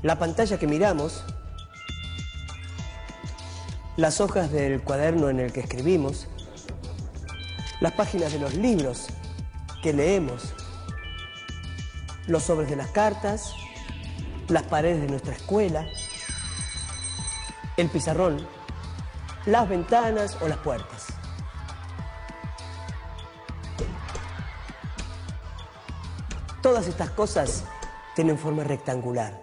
la pantalla que miramos, las hojas del cuaderno en el que escribimos, las páginas de los libros que leemos, los sobres de las cartas, las paredes de nuestra escuela, el pizarrón, las ventanas o las puertas. Todas estas cosas tienen forma rectangular.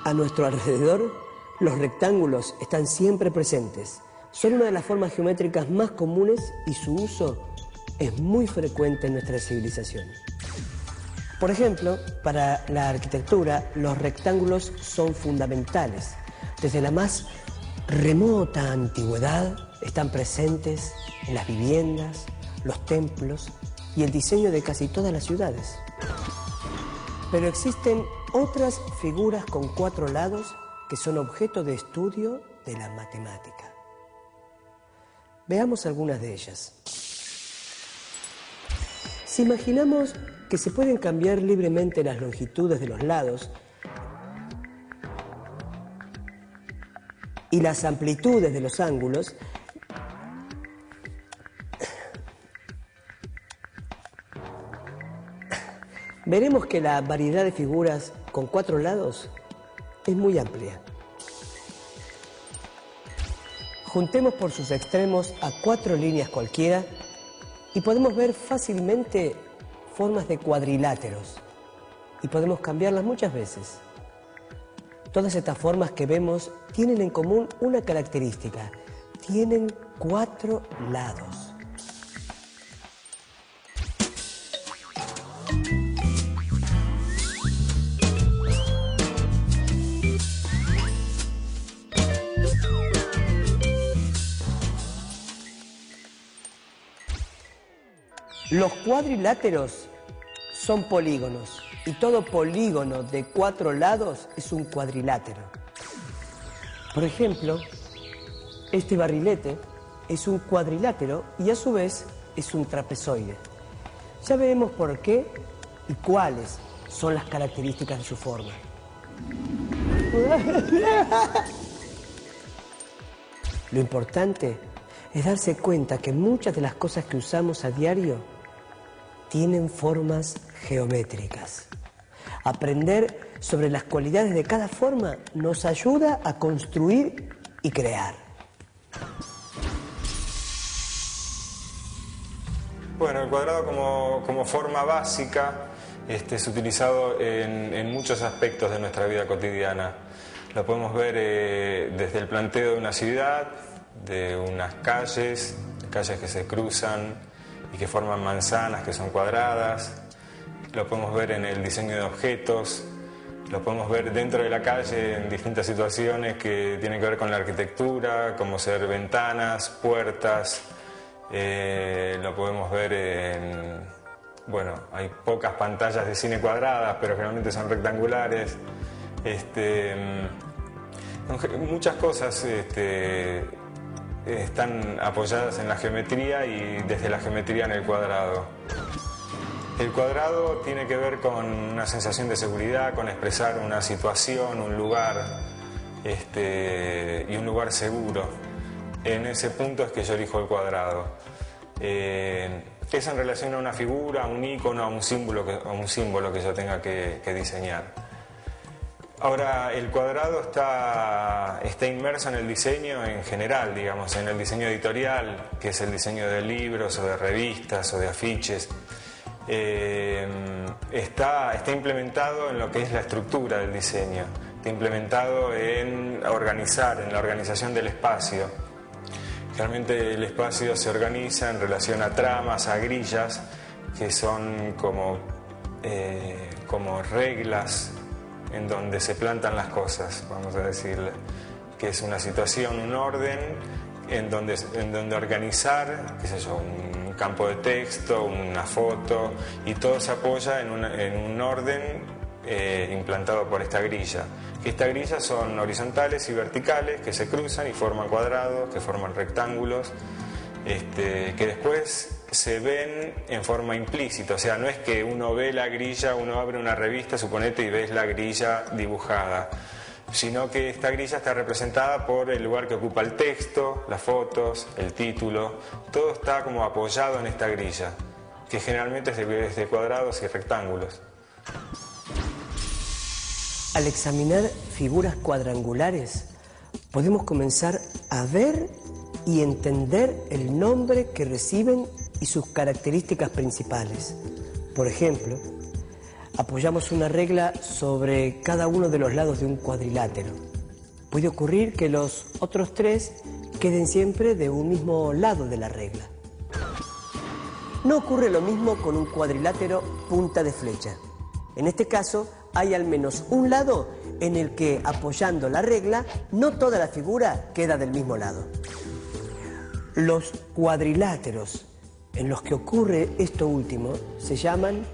A nuestro alrededor, los rectángulos están siempre presentes. Son una de las formas geométricas más comunes y su uso es muy frecuente en nuestra civilización. Por ejemplo, para la arquitectura, los rectángulos son fundamentales. Desde la más remota antigüedad están presentes en las viviendas, los templos y el diseño de casi todas las ciudades. Pero existen otras figuras con 4 lados que son objeto de estudio de la matemática. Veamos algunas de ellas. Si imaginamos que se pueden cambiar libremente las longitudes de los lados y las amplitudes de los ángulos, veremos que la variedad de figuras con 4 lados es muy amplia. Juntemos por sus extremos a 4 líneas cualquiera y podemos ver fácilmente formas de cuadriláteros y podemos cambiarlas muchas veces. Todas estas formas que vemos tienen en común una característica: tienen 4 lados. Los cuadriláteros son polígonos y todo polígono de 4 lados es un cuadrilátero. Por ejemplo, este barrilete es un cuadrilátero y a su vez es un trapezoide. Ya veremos por qué y cuáles son las características de su forma. Lo importante es darse cuenta que muchas de las cosas que usamos a diario tienen formas geométricas. Aprender sobre las cualidades de cada forma nos ayuda a construir y crear. Bueno, el cuadrado como forma básica es utilizado en muchos aspectos de nuestra vida cotidiana. Lo podemos ver desde el planteo de una ciudad, de unas calles que se cruzan y que forman manzanas que son cuadradas. Lo podemos ver en el diseño de objetos, lo podemos ver dentro de la calle en distintas situaciones que tienen que ver con la arquitectura, como ser ventanas, puertas. Lo podemos ver en... Bueno, hay pocas pantallas de cine cuadradas, pero generalmente son rectangulares. Muchas cosas están apoyadas en la geometría y desde la geometría en el cuadrado. El cuadrado tiene que ver con una sensación de seguridad, con expresar una situación, un lugar y un lugar seguro. En ese punto es que yo elijo el cuadrado. Es en relación a una figura, a un icono, a un símbolo que yo tenga que diseñar. Ahora, el cuadrado está inmerso en el diseño en general, digamos, en el diseño editorial, que es el diseño de libros o de revistas o de afiches. Está implementado en lo que es la estructura del diseño, está implementado en la organización del espacio. Realmente el espacio se organiza en relación a tramas, a grillas, que son como reglas en donde se plantan las cosas, vamos a decirle, que es una situación, un orden, en donde organizar, qué sé yo, un campo de texto, una foto, y todo se apoya en un orden implantado por esta grilla. Estas grillas son horizontales y verticales, que se cruzan y forman cuadrados, que forman rectángulos, que después se ven en forma implícita, o sea, no es que uno ve la grilla, uno abre una revista, suponete, y ves la grilla dibujada, sino que esta grilla está representada por el lugar que ocupa el texto, las fotos, el título, todo está como apoyado en esta grilla, que generalmente es de cuadrados y rectángulos. Al examinar figuras cuadrangulares, podemos comenzar a ver y entender el nombre que reciben y sus características principales. Por ejemplo, apoyamos una regla sobre cada uno de los lados de un cuadrilátero. Puede ocurrir que los otros tres queden siempre de un mismo lado de la regla. No ocurre lo mismo con un cuadrilátero punta de flecha. En este caso, hay al menos un lado en el que, apoyando la regla, no toda la figura queda del mismo lado. Los cuadriláteros en los que ocurre esto último se llaman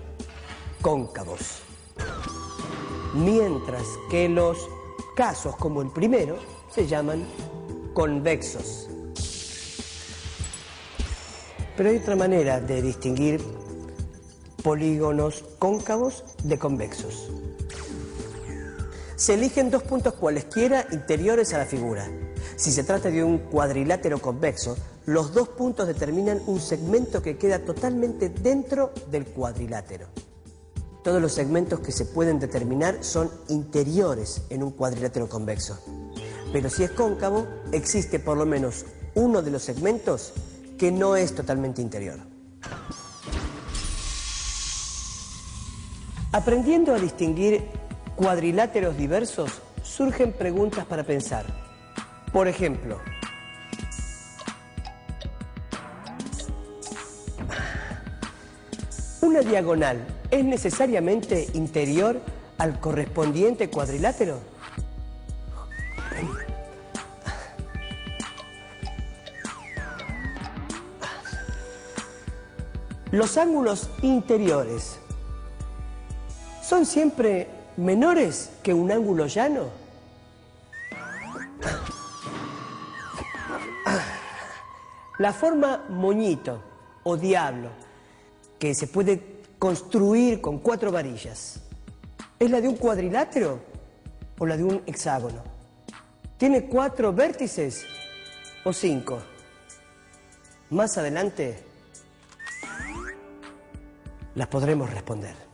cóncavos, mientras que los casos como el primero se llaman convexos. Pero hay otra manera de distinguir polígonos cóncavos de convexos. Se eligen dos puntos cualesquiera interiores a la figura. Si se trata de un cuadrilátero convexo, los dos puntos determinan un segmento que queda totalmente dentro del cuadrilátero. Todos los segmentos que se pueden determinar son interiores en un cuadrilátero convexo. Pero si es cóncavo, existe por lo menos uno de los segmentos que no es totalmente interior. Aprendiendo a distinguir cuadriláteros diversos, surgen preguntas para pensar. Por ejemplo, ¿una diagonal es necesariamente interior al correspondiente cuadrilátero? ¿Los ángulos interiores son siempre menores que un ángulo llano? La forma moñito o diablo, que se puede construir con 4 varillas, ¿es la de un cuadrilátero o la de un hexágono? ¿Tiene 4 vértices o 5? Más adelante las podremos responder.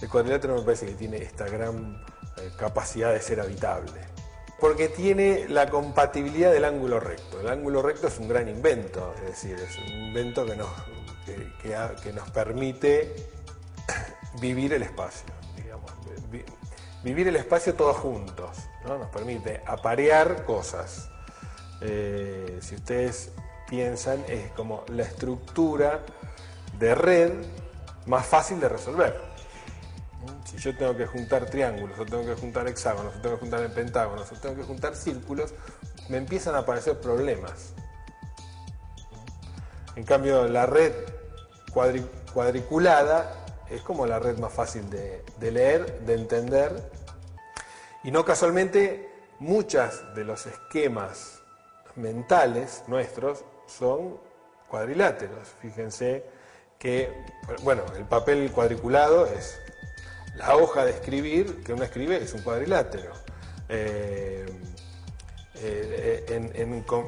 El cuadrilátero me parece que tiene esta gran capacidad de ser habitable, porque tiene la compatibilidad del ángulo recto. El ángulo recto es un gran invento, es decir, es un invento que nos permite vivir el espacio, digamos, vivir el espacio todos juntos, ¿no? Nos permite aparear cosas. Si ustedes piensan, es como la estructura de red más fácil de resolver. Si yo tengo que juntar triángulos, o tengo que juntar hexágonos, o tengo que juntar pentágonos, o tengo que juntar círculos, me empiezan a aparecer problemas. En cambio, la red cuadriculada es como la red más fácil de leer, de entender, y no casualmente muchos de los esquemas mentales nuestros son cuadriláteros. Fíjense que, bueno, el papel cuadriculado es la hoja de escribir que uno escribe, es un cuadrilátero.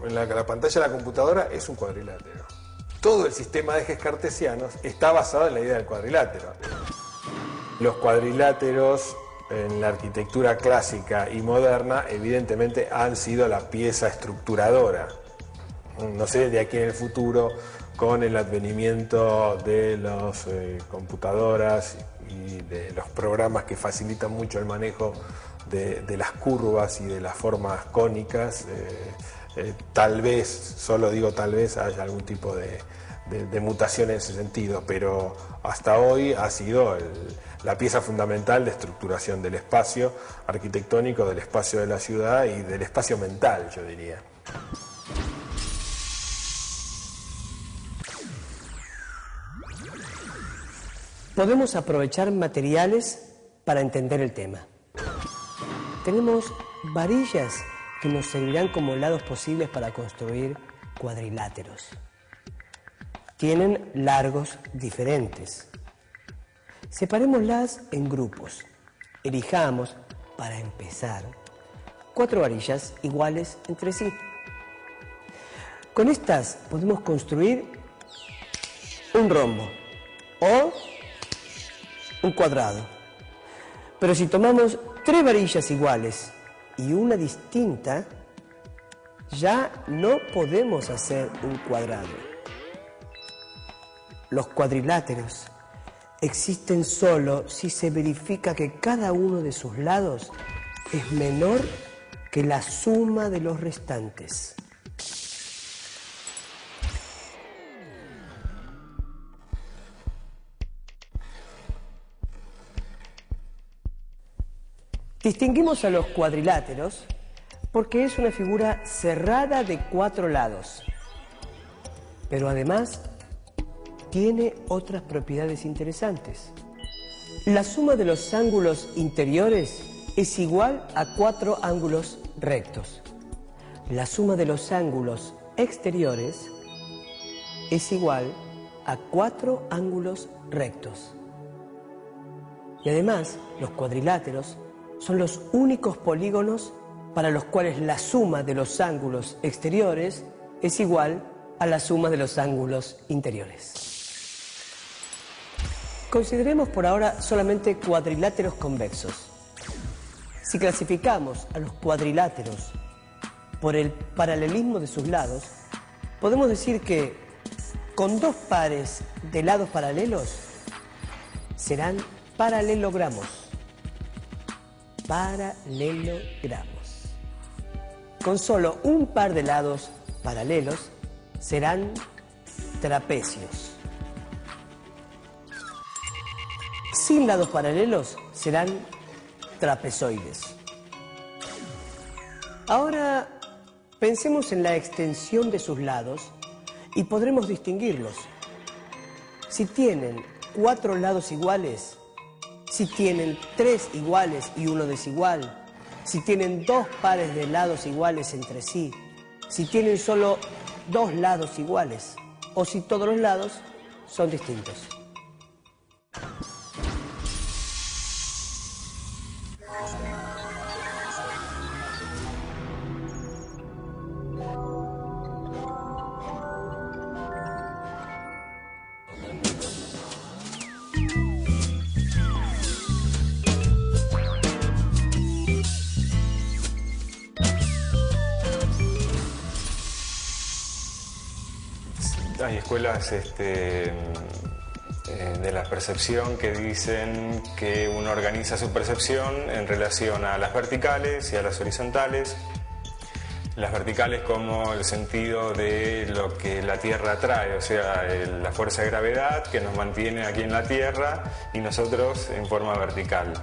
La pantalla de la computadora es un cuadrilátero. Todo el sistema de ejes cartesianos está basado en la idea del cuadrilátero. Los cuadriláteros en la arquitectura clásica y moderna evidentemente han sido la pieza estructuradora. No sé, de aquí en el futuro, con el advenimiento de las computadoras y de los programas que facilitan mucho el manejo de las curvas y de las formas cónicas, Tal vez, solo digo tal vez, haya algún tipo de mutación en ese sentido, pero hasta hoy ha sido la pieza fundamental de estructuración del espacio arquitectónico, del espacio de la ciudad y del espacio mental, yo diría. Podemos aprovechar materiales para entender el tema. Tenemos varillas que nos servirán como lados posibles para construir cuadriláteros. Tienen largos diferentes. Separémoslas en grupos. Elijamos, para empezar, 4 varillas iguales entre sí. Con estas podemos construir un rombo o un cuadrado. Pero si tomamos 3 varillas iguales y una distinta, ya no podemos hacer un cuadrado. Los cuadriláteros existen solo si se verifica que cada uno de sus lados es menor que la suma de los restantes. Distinguimos a los cuadriláteros porque es una figura cerrada de 4 lados, pero además tiene otras propiedades interesantes. La suma de los ángulos interiores es igual a 4 ángulos rectos. La suma de los ángulos exteriores es igual a 4 ángulos rectos. Y además, los cuadriláteros son los únicos polígonos para los cuales la suma de los ángulos exteriores es igual a la suma de los ángulos interiores. Consideremos por ahora solamente cuadriláteros convexos. Si clasificamos a los cuadriláteros por el paralelismo de sus lados, podemos decir que con 2 pares de lados paralelos serán paralelogramos. Paralelogramos. Con solo un par de lados paralelos serán trapecios. Sin lados paralelos serán trapezoides. Ahora pensemos en la extensión de sus lados y podremos distinguirlos. Si tienen 4 lados iguales, si tienen 3 iguales y 1 desigual, si tienen 2 pares de lados iguales entre sí, si tienen solo 2 lados iguales o si todos los lados son distintos. Hay escuelas de la percepción que dicen que uno organiza su percepción en relación a las verticales y a las horizontales. Las verticales como el sentido de lo que la Tierra atrae, o sea, la fuerza de gravedad que nos mantiene aquí en la Tierra y nosotros en forma vertical.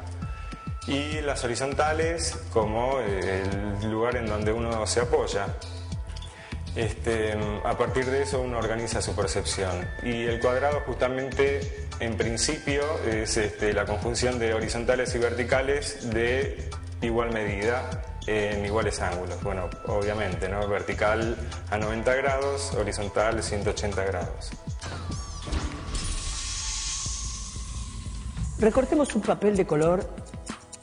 Y las horizontales como el lugar en donde uno se apoya. A partir de eso uno organiza su percepción y el cuadrado justamente en principio es la conjunción de horizontales y verticales de igual medida en iguales ángulos. Bueno, obviamente, ¿no? Vertical a 90 grados, horizontal 180 grados. Recortemos un papel de color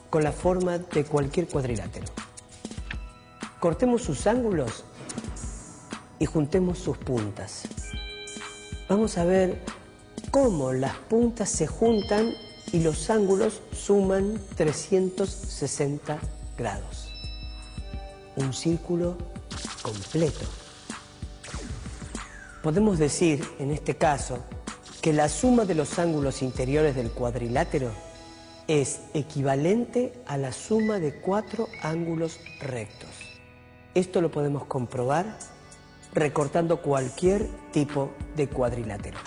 con la forma de cualquier cuadrilátero. Cortemos sus ángulos y juntemos sus puntas. Vamos a ver cómo las puntas se juntan y los ángulos suman 360 grados. Un círculo completo. Podemos decir, en este caso, que la suma de los ángulos interiores del cuadrilátero es equivalente a la suma de 4 ángulos rectos. Esto lo podemos comprobar recortando cualquier tipo de cuadrilátero.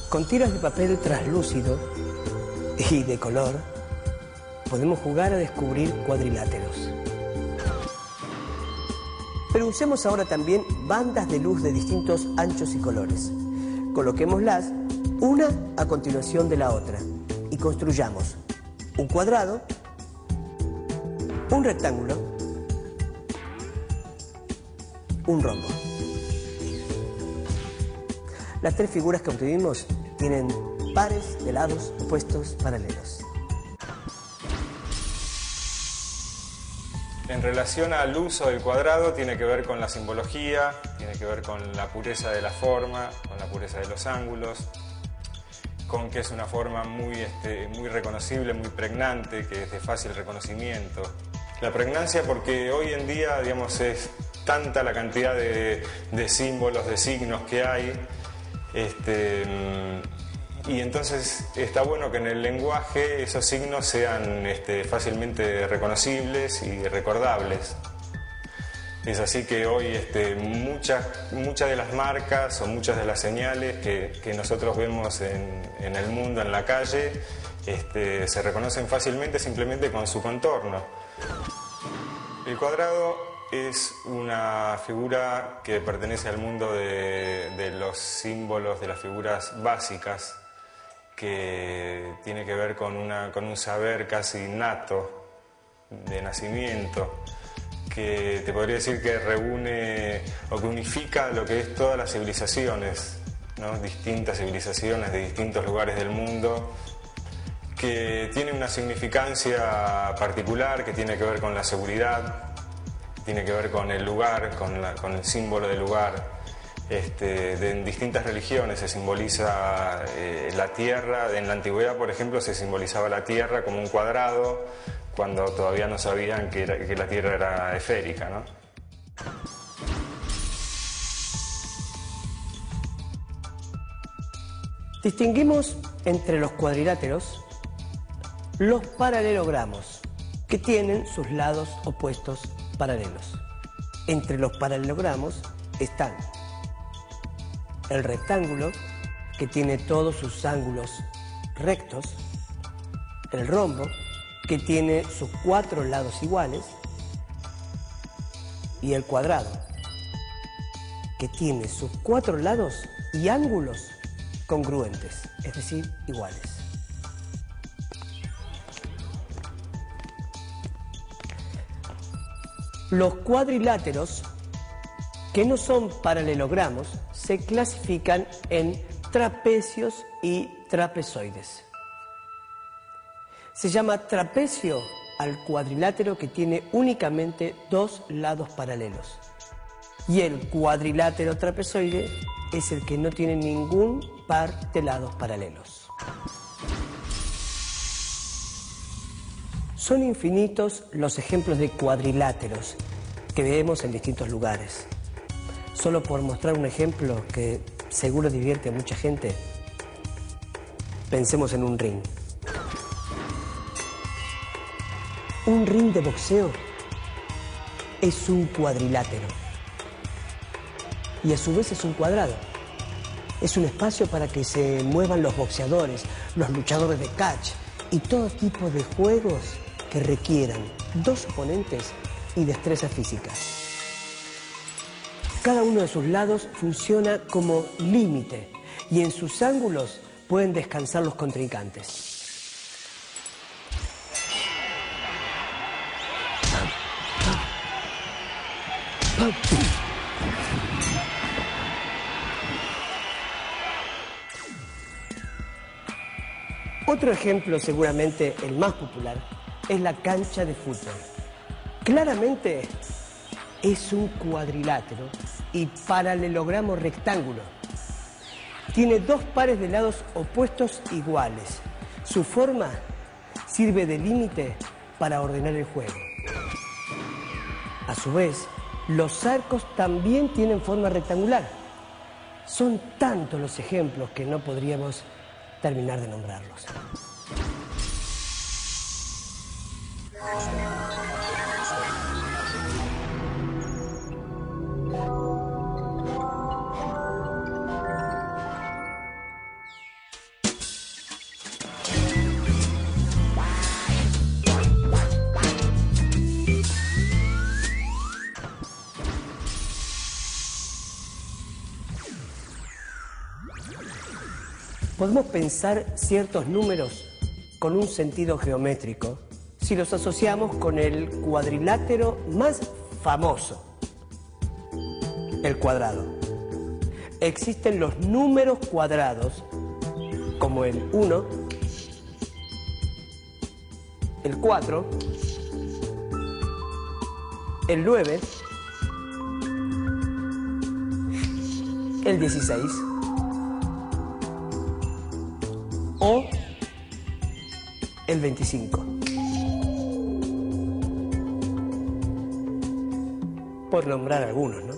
Con tiras de papel translúcido y de color, podemos jugar a descubrir cuadriláteros. Pero usemos ahora también bandas de luz de distintos anchos y colores. Coloquémoslas una a continuación de la otra y construyamos un cuadrado, un rectángulo, un rombo. Las tres figuras que obtuvimos tienen pares de lados opuestos paralelos. En relación al uso del cuadrado, tiene que ver con la simbología, tiene que ver con la pureza de la forma, con la pureza de los ángulos, con que es una forma muy reconocible, muy pregnante, que es de fácil reconocimiento. La pregnancia porque hoy en día, digamos, es tanta la cantidad de símbolos, de signos que hay, y entonces está bueno que en el lenguaje esos signos sean fácilmente reconocibles y recordables. Es así que hoy muchas de las marcas o muchas de las señales que nosotros vemos en el mundo, en la calle, se reconocen fácilmente simplemente con su contorno. El cuadrado es una figura que pertenece al mundo de los símbolos, de las figuras básicas, que tiene que ver con un saber casi innato, de nacimiento, que te podría decir que reúne o que unifica lo que es todas las civilizaciones, ¿no? Distintas civilizaciones de distintos lugares del mundo, que tiene una significancia particular, que tiene que ver con la seguridad, tiene que ver con el lugar, con el símbolo del lugar. En distintas religiones se simboliza la tierra. En la antigüedad, por ejemplo, se simbolizaba la tierra como un cuadrado, cuando todavía no sabían que la tierra era esférica, ¿no? Distinguimos entre los cuadriláteros los paralelogramos, que tienen sus lados opuestos paralelos. Entre los paralelogramos están el rectángulo, que tiene todos sus ángulos rectos, el rombo, que tiene sus 4 lados iguales, y el cuadrado, que tiene sus 4 lados y ángulos congruentes, es decir, iguales. Los cuadriláteros, que no son paralelogramos, se clasifican en trapecios y trapezoides. Se llama trapecio al cuadrilátero que tiene únicamente 2 lados paralelos. Y el cuadrilátero trapezoide es el que no tiene ningún par de lados paralelos. Son infinitos los ejemplos de cuadriláteros que vemos en distintos lugares. Solo por mostrar un ejemplo que seguro divierte a mucha gente, pensemos en un ring. Un ring de boxeo es un cuadrilátero y a su vez es un cuadrado. Es un espacio para que se muevan los boxeadores, los luchadores de catch y todo tipo de juegos que requieran 2 oponentes y destreza física. Cada uno de sus lados funciona como límite y en sus ángulos pueden descansar los contrincantes. Otro ejemplo, seguramente el más popular, es la cancha de fútbol. Claramente es un cuadrilátero y paralelogramo rectángulo. Tiene 2 pares de lados opuestos iguales. Su forma sirve de límite para ordenar el juego. A su vez, los arcos también tienen forma rectangular. Son tantos los ejemplos que no podríamos terminar de nombrarlos. Podemos pensar ciertos números con un sentido geométrico si los asociamos con el cuadrilátero más famoso, el cuadrado. Existen los números cuadrados como el 1, el 4, el 9, el 16 o el 25. Por nombrar algunos, ¿no?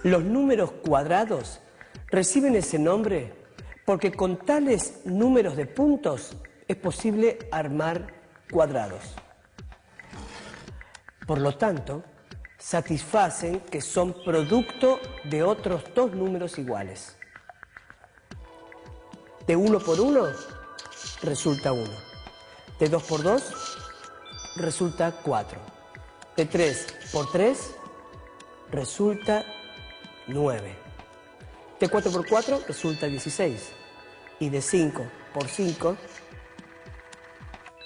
Los números cuadrados reciben ese nombre porque con tales números de puntos es posible armar cuadrados. Por lo tanto, satisfacen que son producto de otros dos números iguales. De 1 por 1 resulta 1. De 2 por 2 resulta 4. De 3 por 3 resulta 9. De 4 por 4 resulta 16. Y de 5 por 5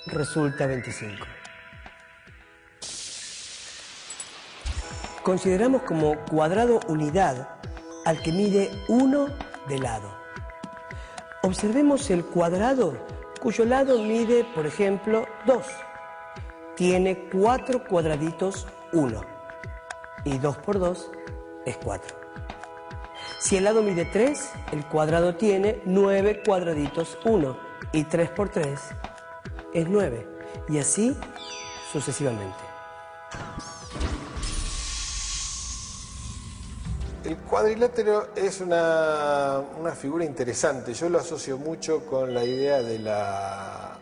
resulta 25. Consideramos como cuadrado unidad al que mide 1 de lado. Observemos el cuadrado cuyo lado mide, por ejemplo, 2. Tiene 4 cuadraditos 1. Y 2 por 2 es 4. Si el lado mide 3, el cuadrado tiene 9 cuadraditos 1. Y 3 por 3 es 9. Y así sucesivamente. El cuadrilátero es una figura interesante. Yo lo asocio mucho con la idea de la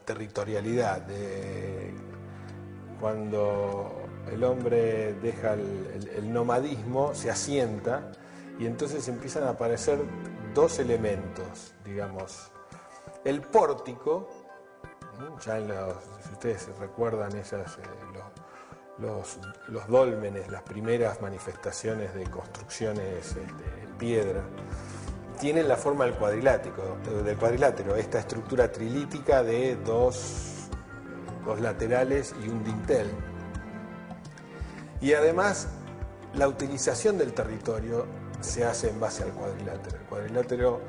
territorialidad, de cuando el hombre deja el nomadismo, se asienta y entonces empiezan a aparecer dos elementos, digamos. El pórtico, ya si ustedes recuerdan los dólmenes, las primeras manifestaciones de construcciones en piedra, tienen la forma del cuadrilátero, esta estructura trilítica de dos laterales y un dintel. Y además, la utilización del territorio se hace en base al cuadrilátero. El cuadrilátero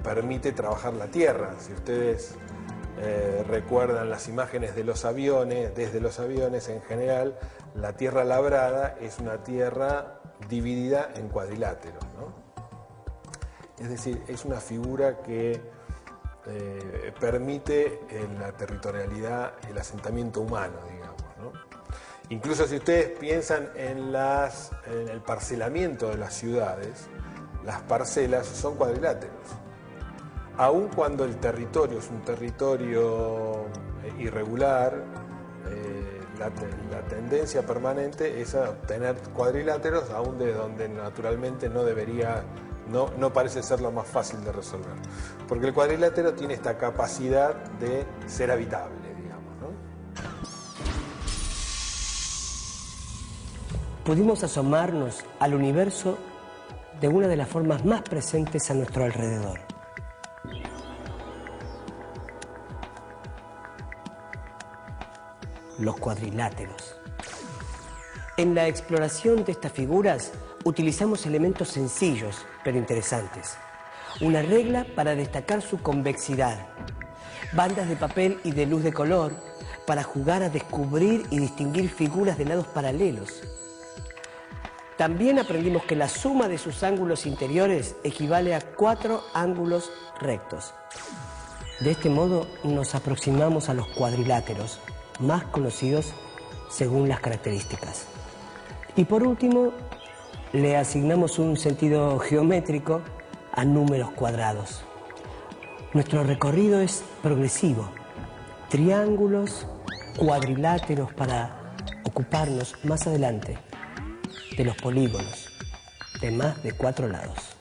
permite trabajar la tierra. Si ustedes recuerdan las imágenes de los aviones, desde los aviones en general, la tierra labrada es una tierra dividida en cuadriláteros, ¿no? Es decir, es una figura que permite la territorialidad, el asentamiento humano, digamos, ¿no? Incluso si ustedes piensan en el parcelamiento de las ciudades, las parcelas son cuadriláteros. Aun cuando el territorio es un territorio irregular, la tendencia permanente es a obtener cuadriláteros, aun de donde naturalmente no parece ser lo más fácil de resolver. Porque el cuadrilátero tiene esta capacidad de ser habitable, digamos, ¿no? Pudimos asomarnos al universo de una de las formas más presentes a nuestro alrededor. Los cuadriláteros. En la exploración de estas figuras utilizamos elementos sencillos pero interesantes. Una regla para destacar su convexidad. Bandas de papel y de luz de color para jugar a descubrir y distinguir figuras de lados paralelos. También aprendimos que la suma de sus ángulos interiores equivale a 4 ángulos rectos. De este modo nos aproximamos a los cuadriláteros, más conocidos según las características. Y por último, le asignamos un sentido geométrico a números cuadrados. Nuestro recorrido es progresivo. Triángulos, cuadriláteros para ocuparnos más adelante de los polígonos de más de 4 lados.